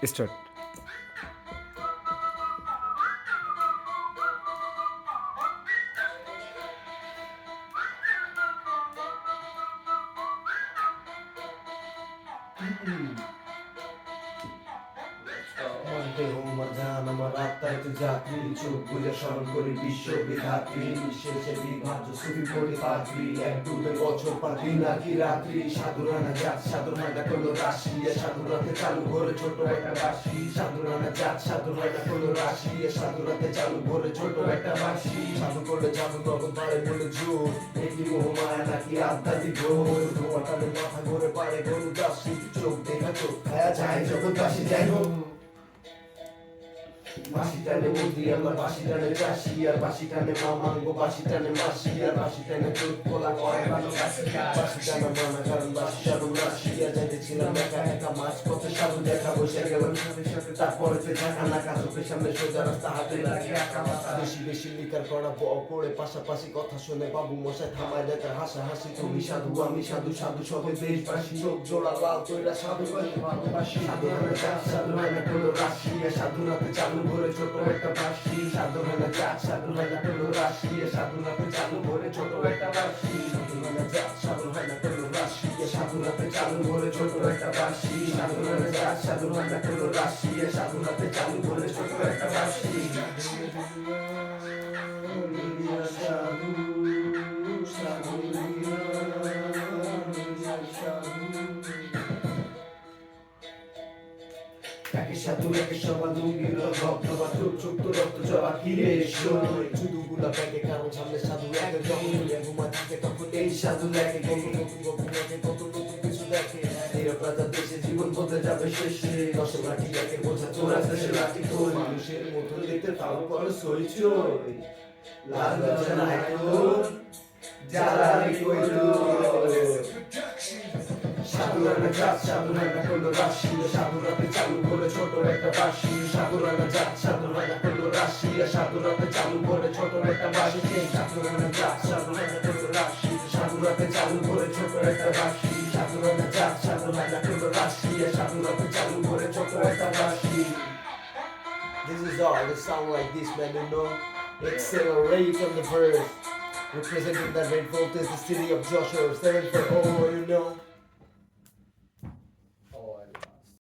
Start. Monte Homer জান আমার আত্মায় তো যাত্রী চোখ বুঝে স্মরণ করি বিশ্ব বিধাত্রী শেষে বিভাজ্য সুফি পড়ি পাত্রী এক ডুবে বছর পাখি নাকি রাত্রি সাধুরানা জাত সাধুরানা কোনো রাশি সাধুরাতে চালু ভরে ছোট একটা বাসি সাধুরানা জাত সাধুরানা কোনো রাশি সাধুরাতে চালু ভরে ছোট একটা বাসি সাধু করে জাদু তখন পারে বলে জোর একটি মোহমায়া নাকি আধ্যাত্মিক ঘোর ধোয়াটালে মাথা ঘুরে পারে গরু দাসী চোখ দেখা চোখ খায়া যায় জগৎ দাসী যাই হোক বাসি টানে মুদি আমার বাসি টানে চাষি আর বাসি টানে মামাঙ্গ বাসি টানে মাসি আর বাসি টানে চোখ খোলা করে বাসি টানে মানা কারণ বাসি সাধু রাশি আর যাইতেছিলাম একা একা মাছ পথে সাধু দেখা বসে গেলাম সাথে সাথে তারপরে দেখা না কাজকের সামনে সোজা রাস্তা হাতে লাগে একা বেশি বেশি লিকার করা পড়ে পাশাপাশি কথা শুনে বাবু মশাই থামায় দেখা হাসা হাসি তুমি সাধু আমি সাধু সাধু সবে দেশবাসী চোখ জোড়া লাল তৈরা সাধু ভালোবাসি সাধু হয় না সাধু হয় না কোনো রাশি সাধুরাতে চালু ভরে ছোট একটা বাসি সাধু হয় না জাত সাধু হয় না কোনো রাশি সাধুরাতে চালু ভরে ছোট একটা বাসি সাধু হয় না জাত সাধু হয় না কোনো রাশি সাধুরাতে চালু ভরে ছোট একটা বাসি সাধু হয় না জাত সাধু হয় না কোনো রাশি সাধুরাতে চালু ভরে ছোট একটা বাসি একে সাধু একে সমান দুর্গির ভক্ত বা চোখ চোখ তো রক্ত জবা কিরে শুধুগুলা ব্যাগে কারণ সামনে সাধু একে যখন ঘুমা থাকে তখন এই সাধু লাগে কত নতুন গল্প দেখে কত নতুন কিছু দেখে নিরপরাধ দেশে জীবন বদলে যাবে শেষে দশ লাঠি একে বোঝা চোরা শেষে লাঠি তোর মানুষের মতো দেখতে তাও করে সই চই লাল লজ্জা নাই তোর জ্বালানি কইল সাধুরানা জাত সাধুরানা কোনো রাশি সাধুরাতে চালু করে ছোট একটা বাসি সাধুরানা জাত সাধুরানা কোনো রাশি সাধুরাতে চালু করে ছোট একটা বাসি সাধুরানা জাত সাধুরানা কোনো রাশি সাধুরাতে চালু করে ছোট একটা বাসি সাধুরানা জাত সাধুরানা কোনো রাশি সাধুরাতে চালু করে ছোট একটা বাসি This is all, it sound like this man, you know. Accelerate on the verse. Representing that red voltage, the city of Joshua, 7 for all, you know.